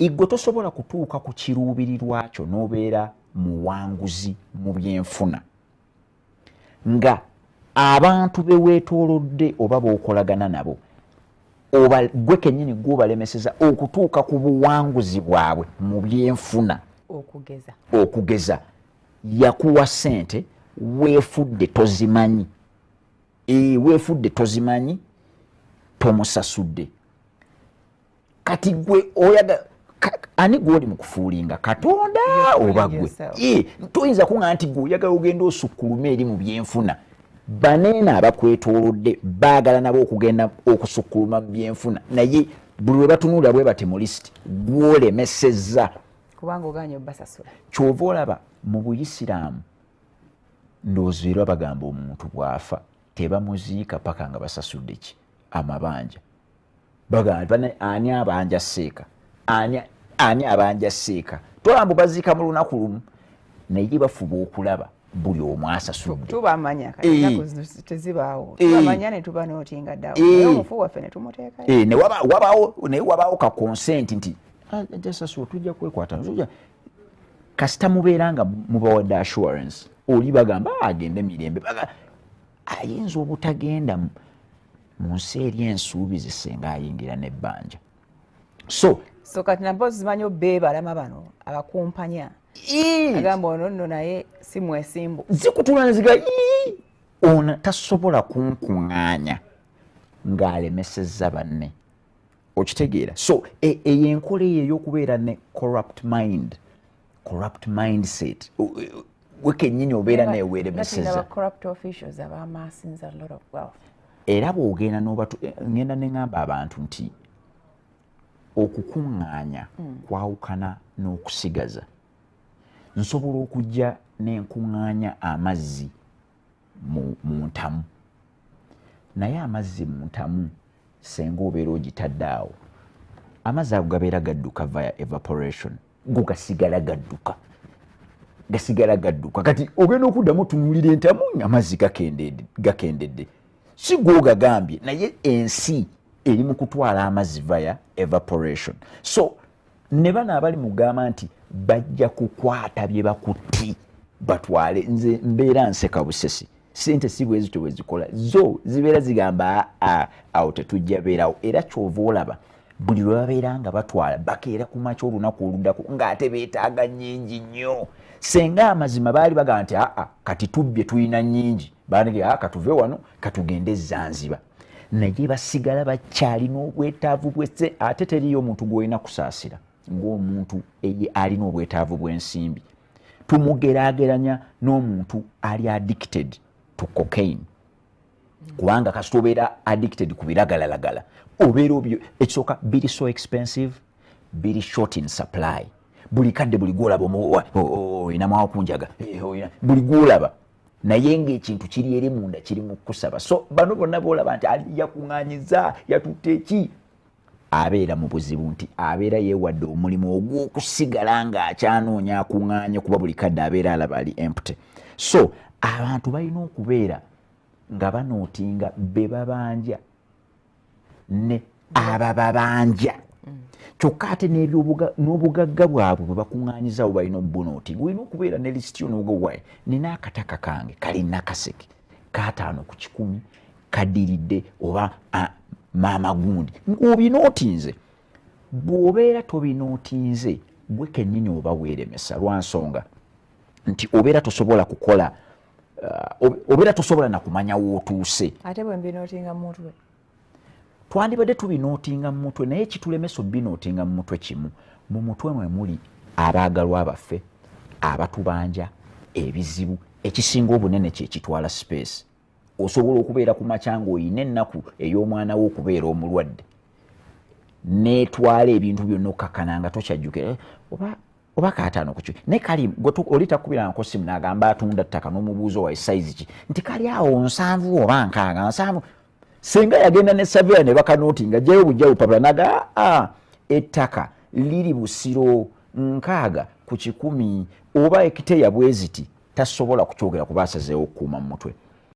igwe tosobola kutuuka ku kiruubirirwa kyo n'obeera muwanguzi mu byenfuna nga abantu beweetoolodde oba b'okolagana nabo oba gwe kennyini gw'obalemeseza okutuuka ku buwanguzi bwabwe mu byenfuna. Okugeza yakuwa ssente weefudde tozimanyi, weefudde tozimanyi, tomusasudde. Kati gwe oyaga ani gw'oli mu kufuulinga Katonda oba gwe? Toyinza kuŋŋamba nti gwe oyagala ogenda osukkuluma eri mu byenfuna. Baneena abakwetoolodde baagala nabo okugenda okusukkuluma mu byenfuna, naye buli lwe batunuulira bwe bati mu lisiti gw'olemesezza kubanga oganye obbasasula. Kyova olaba mu Buyisiraamu ndowooza era bagamba omuntu bw'afa tebamuziika paka nga basasudde ki amabanja. Bagamba ani abanja seeka, ani abanja seeka, tolamba baziika mu lunaku lumu, naye bafuba okulaba buli omu asasudde. Tubamanya kati tezibaawo, tubamanya ne tuba n'otinga ddawo naye omufu waffe ne tumuteekayo. Naye wabaawo ka consent nti jasasula tujja kwekwata kasita mubeera nga mubawadde assurance oli bagamba agende mirembe, ayinza obutagenda mu nsi eri ensuubizi singa ayingira n'ebbanja. So kati nabo zimanyi beebalama bano abakumpanya agamba ono nno naye si mwesimbu zikutula neziga ono tasobola kunkuŋŋaanya ng'alemesezza banne. Okitegeera? So eyo enkola eyo ey'okubeera ne corrupt mindset we kennyini obeera naye weeremesezza. Era bw'ogenda ngenda ne ŋŋamba abantu nti okukuŋŋaanya kwawukana n'okusigaza. Nsobola okujja n'enkuŋŋaanya amazzi mu ntamu, naye amazzi mu ntamu senga obeera ogitadde awo amazzi ago gabeera gadduka via evaporation, go gasigala gadduka. Kati ogenda okuddamu otunuulira entamu amazzi gakendedde, si gw'ogagambye, naye ensi eri mu kutwala amazzi via evaporation. So ne bano abali mugamba nti bajja kukwata bye bakutti batwale, nze mbeera nseka busesi. Sente si bwe zito bwe zikola, zo zibeera zigamba awo tetujja beerawo. Era kyova olaba buli lwe babeera nga batwala bakeera ku makya olunaku oluddako ng'ate beetaaga nnyingi nnyo. Senga amazima baali bagamba nti kati tubbye tulina nnyingi, baanege katuve wano katugende Zanzibar, naye basigala bakyalina obwetaavu bw'esse. Ate teriyo omuntu gw'olina kusaasira ng'omuntu alina obwetaavu bw'ensimbi. Tumugeraageranya n'omuntu ali addicted to cocaine, kubanga kasita obeera addicted ku biragalalagala obeera ekisooka biri so expensive, biri short in supply. Buli kadde buli gwolaba oyinamu akunjaga, buli gwolaba naye ng'ekintu kiri eri munda kiri mu kusaba. So bano bonna boolaba nti yakuŋŋaanyiza yatutte eki, abeera mu buzibu nti abeera yeewadde omulimu ogw'okusigala ng'akyanoonya akuŋŋaanye, kuba buli kadde abeera alaba ali empty. So abantu balina okubeera nga banootinga be babanja ne abababanja. Kyokka ate n'obugagga bwabwe bwe bakuŋŋaanyizaawo balina obubunootinga. Olina okubeera ne lisiti yo n'ogowaye nina akataka kange kalina kaseke ka5 ku 10 kadiridde oba maama gundi ng'obinootinze. Bw'obeera tobinootinze gwe kennyini oba weeremesa lwa nsonga nti obeera tosobola kukola, obeera tosobola na kumanya w'otuuse. Ate bwe mbinootinga mu mutwe twandibadde tubinootinga mu mutwe, naye kitulemesa obinootinga mu mutwe kimu. Mu mutwe mwe muli abaagalwa baffe, abatubanja, ebizibu. Ekisinga obunene kye kitwala space. Osobola okubeera ku makya ng'olina ennaku ey'omwana wo okubeera omulwadde, n'etwala ebintu byonna okkakkana nga tokyajjukira oba ka5 ku 10. Ne kali oli takubirangako simu n'agamba atunda ttaka n'omubuuza wa size ki nti kali awo 7 oba 6. Senga yagenda ne Savia ne bakanootinga jjayo bujja bupapula naga ettaka liri Busiro 6 ku 10 oba ekiteya bweziti tasobola kukyogera kuba asazeewo okukuuma mu mutwe.